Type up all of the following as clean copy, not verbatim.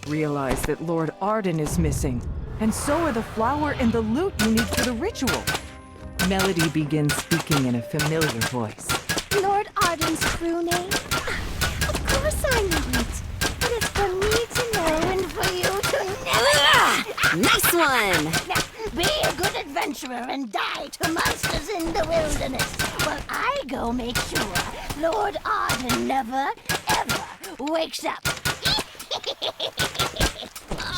Realize that Lord Arden is missing, and so are the flower and the loot you need for the ritual. Melody begins speaking in a familiar voice. Lord Arden's true name? Of course I know it. But it's for me to know and for you to know. Nice one! Now, be a good adventurer and die to monsters in the wilderness, while I go make sure Lord Arden never, ever wakes up.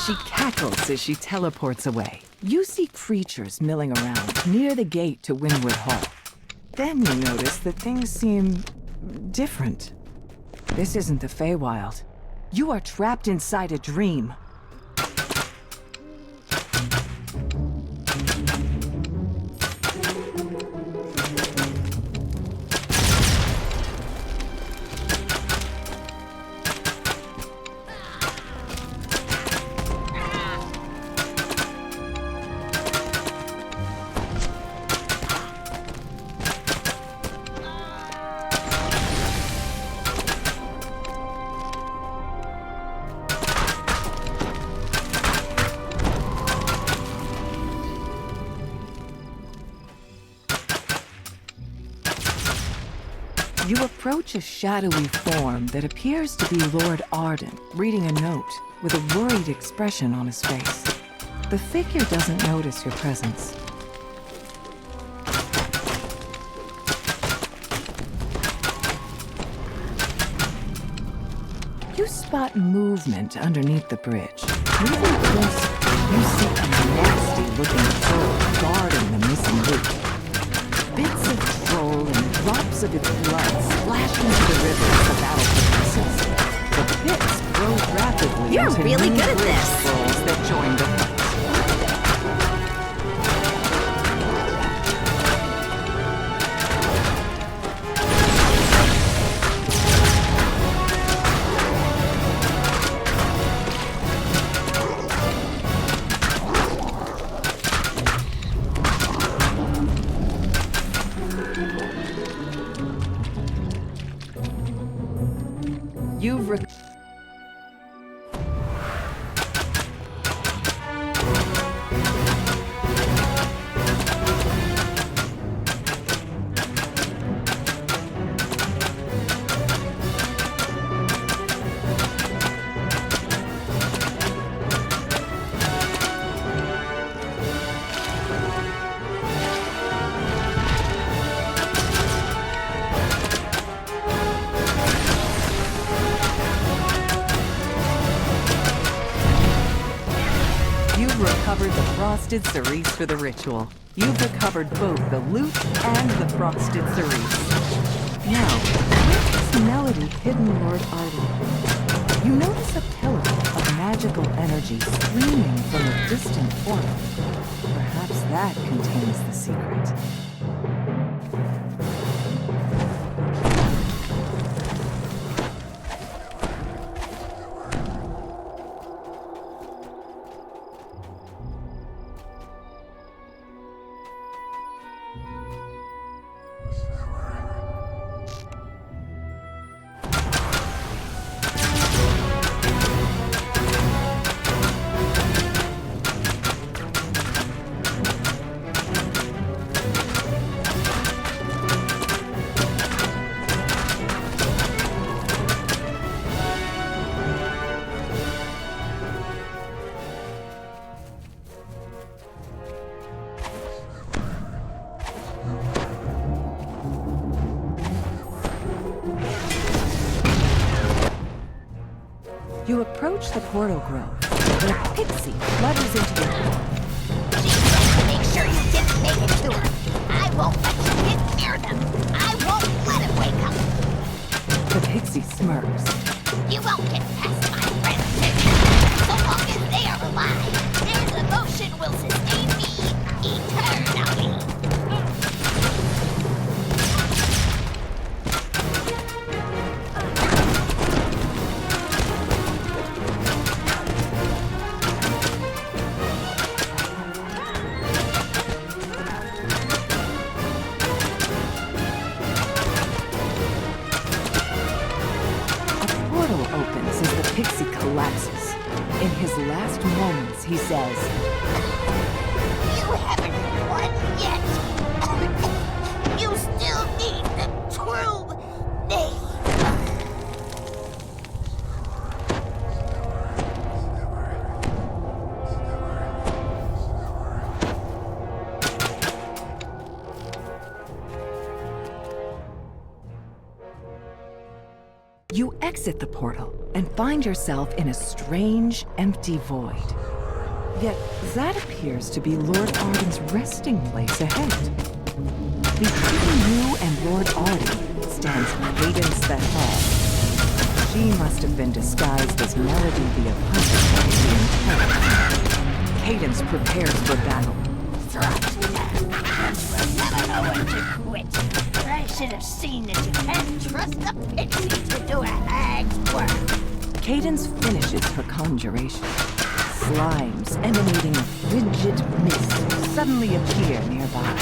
She cackles as she teleports away. You see creatures milling around near the gate to Wynwood Hall. Then you notice that things seem different. This isn't the Feywild. You are trapped inside a dream. You approach a shadowy form that appears to be Lord Arden, reading a note with a worried expression on his face. The figure doesn't notice your presence. You spot movement underneath the bridge. Moving closer, you see a nasty-looking troll guarding the missing loot. Bits of troll and drops of its blood splash into the river as the battle progresses. The pits grow rapidly You're into really new good at bridge this. trolls that join the fight. You've recovered the frosted cerise for the ritual. You've recovered both the loot and the frosted cerise. Now, where is Melody hidden Lord Arden? You notice a pillar of magical energy streaming from a distant portal. Perhaps that contains the secret. You approach the portal grove, where a pixie flutters into the room. She said to make sure you didn't make it to her. I won't let you get near them. I won't let it wake up. The pixie smirks. You won't get past my friends. So long as they are alive, their emotion will sustain me eternally. Pixie collapses. In his last moments, he says, You haven't won yet. You still need the true name. You exit the portal and find yourself in a strange, empty void. Yet that appears to be Lord Arden's resting place ahead. Between you and Lord Arden stands Cadence the Head. She must have been disguised as Melody the Apprentice. Cadence prepares for battle. Thrust now. We'll never know when to quit. I should have seen that you can't trust the pixie to do a hag's work. Cadence finishes her conjuration. Slimes emanating a frigid mist suddenly appear nearby.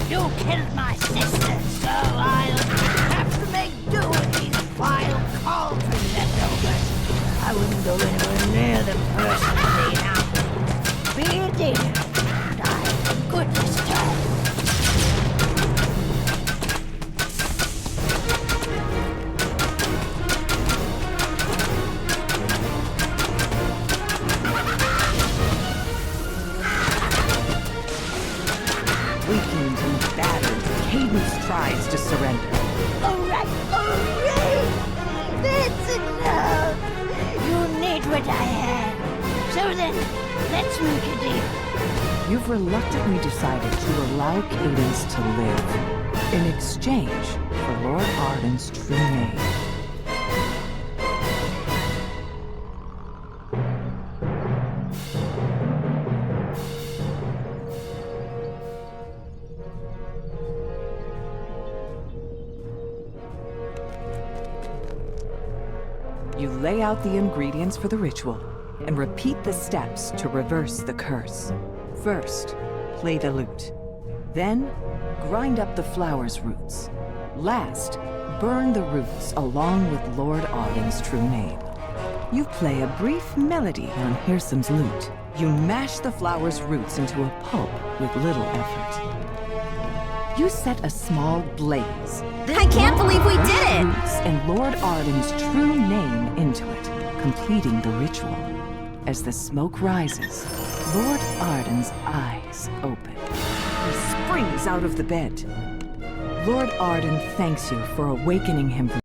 You killed my sister, so I'll have to make do with these vile cauldron leftovers. I wouldn't go anywhere near them personally now. Be a dear, and I have good return. Weakened and battered, Cadence tries to surrender. All right. That's enough. You need what I have. So then, let's make a deal. You've reluctantly decided to allow Cadence to live in exchange for Lord Arden's true name. You lay out the ingredients for the ritual and repeat the steps to reverse the curse. First, play the lute. Then, grind up the flower's roots. Last, burn the roots along with Lord Arden's true name. You play a brief melody on Hirsam's lute. You mash the flower's roots into a pulp with little effort. You set a small blaze. I can't believe we did it! Roots and Lord Arden's true name into it, completing the ritual. As the smoke rises, Lord Arden's eyes open. He springs out of the bed. Lord Arden thanks you for awakening him from